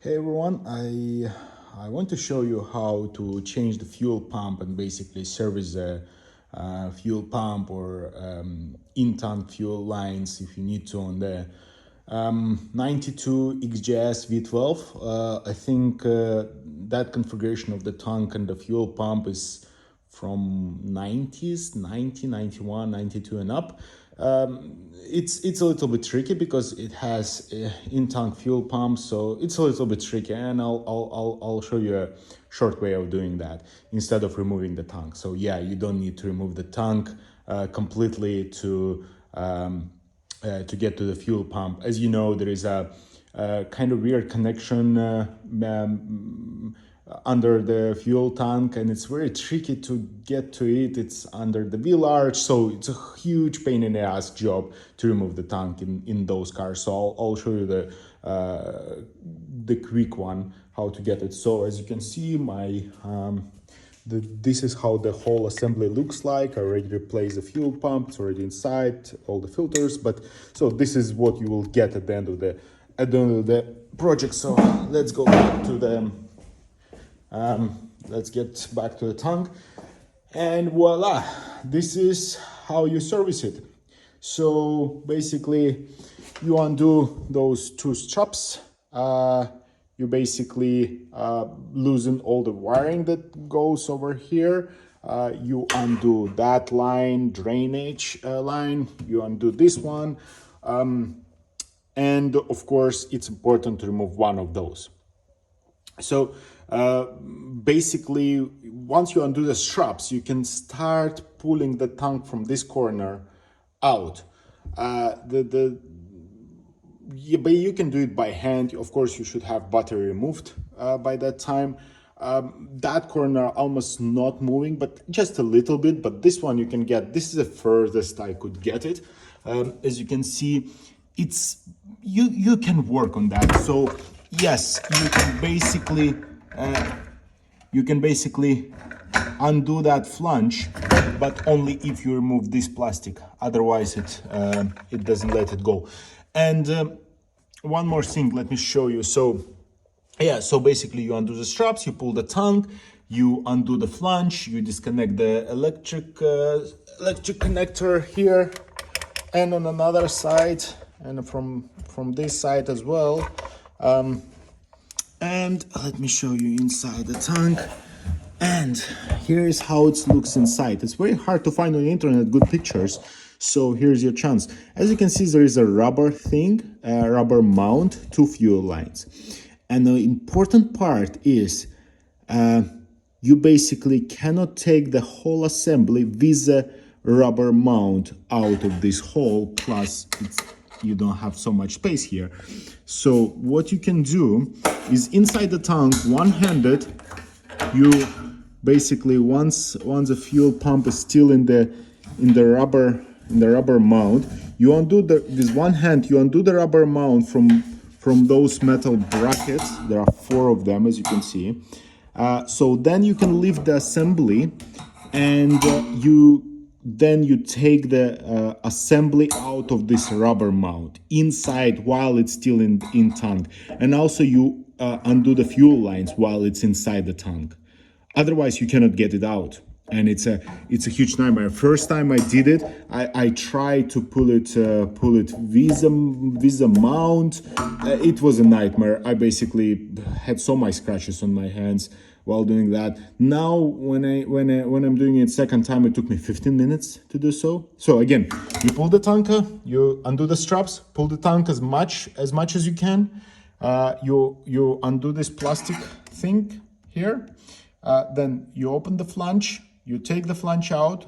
Hey everyone, I want to show you how to change the fuel pump and basically service a fuel pump or in-tank fuel lines if you need to on the 92 XJS V12. I think that configuration of the tank and the fuel pump is from 90s, 90, 91, 92 and up. It's a little bit tricky because it has in-tank fuel pump, so it's a little bit tricky, and I'll show you a short way of doing that instead of removing the tank. So yeah, you don't need to remove the tank completely to get to the fuel pump. As you know, there is a kind of weird connection under the fuel tank, and it's very tricky to get to it. It's under the wheel arch, so it's a huge pain in the ass job to remove the tank in those cars. So I'll show you the quick one how to get it. So as you can see, my this is how the whole assembly looks like. I already replaced the fuel pump, it's already inside, all the filters. But so this is what you will get at the end of the project. So let's go back to the let's get back to the tank, and voila, this is how you service it. So basically you undo those two straps, you basically loosen all the wiring that goes over here, you undo that line, drainage line, you undo this one, and of course it's important to remove one of those. So basically, once you undo the straps, you can start pulling the tank from this corner out. But you can do it by hand. Of course, you should have battery removed by that time. That corner almost not moving, but just a little bit. But this one you can get. This is the furthest I could get it. As you can see, it's you can work on that. So yes, you can basically undo that flange, but only if you remove this plastic. Otherwise, it doesn't let it go. And one more thing, let me show you. So yeah, so basically you undo the straps, you pull the tank, you undo the flange, you disconnect the electric connector here, and on another side, and from this side as well. And let me show you inside the tank. And here is how it looks inside. It's very hard to find on the internet good pictures, so here's your chance. As you can see, there is a rubber thing, a rubber mount to fuel lines. And the important part is you basically cannot take the whole assembly with the rubber mount out of this hole, plus you don't have so much space here. So what you can do is inside the tank, one-handed, you basically once the fuel pump is still in the rubber mount, you undo with one hand, you undo the rubber mount from those metal brackets. There are 4 of them, as you can see. So then you can lift the assembly, and then you take the assembly out of this rubber mount inside while it's still in tank, and also you undo the fuel lines while it's inside the tank. Otherwise you cannot get it out, and it's a huge nightmare. First time I did it, I tried to pull it with a mount. It was a nightmare. I basically had so many scratches on my hands while doing that. Now when I'm doing it second time, it took me 15 minutes to do so. So again, you pull the tank, you undo the straps, pull the tank as much as you can. You undo this plastic thing here. Then you open the flange, you take the flange out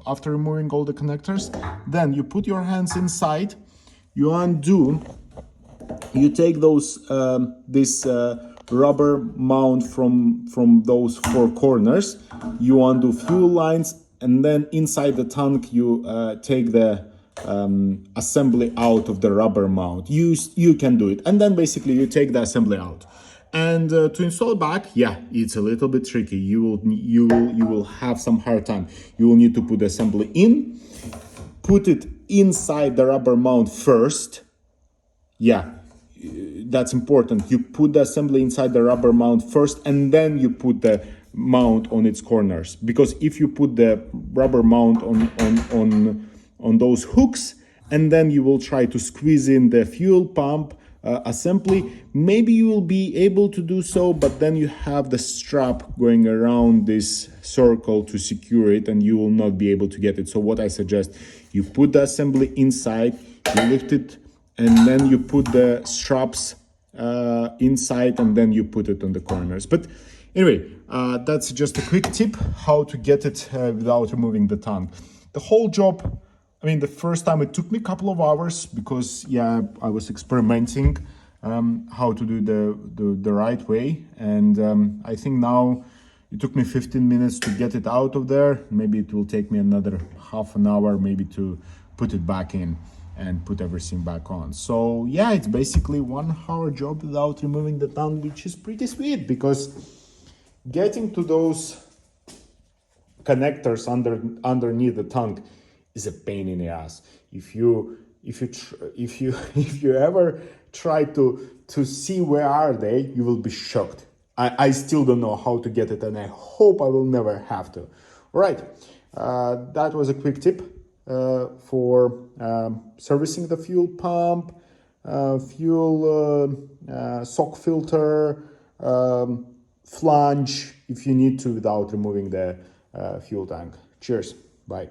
after removing all the connectors. Then you put your hands inside, you undo, you take those this rubber mount from those 4 corners, you undo fuel lines, and then inside the tank you take the assembly out of the rubber mount. You can do it, and then basically you take the assembly out. And to install back, yeah, it's a little bit tricky. You will have some hard time. You will need to put the assembly in, put it inside the rubber mount first. Yeah, that's important. You put the assembly inside the rubber mount first, and then you put the mount on its corners. Because if you put the rubber mount on those hooks, and then you will try to squeeze in the fuel pump assembly, maybe you will be able to do so, but then you have the strap going around this circle to secure it, and you will not be able to get it. So what I suggest, you put the assembly inside, you lift it, and then you put the straps inside, and then you put it on the corners. But anyway, that's just a quick tip how to get it without removing the tongue. The whole job, I mean, the first time it took me a couple of hours because, yeah, I was experimenting how to do the right way. And I think now it took me 15 minutes to get it out of there. Maybe it will take me another half an hour maybe to put it back in and put everything back on. So yeah, it's basically 1 hour job without removing the tongue, which is pretty sweet, because getting to those connectors underneath the tongue is a pain in the ass. If you ever try to see where are they, you will be shocked. I still don't know how to get it, and I hope I will never have to. All right, that was a quick tip for servicing the fuel pump, fuel sock filter, flange, if you need to, without removing the fuel tank. Cheers, bye.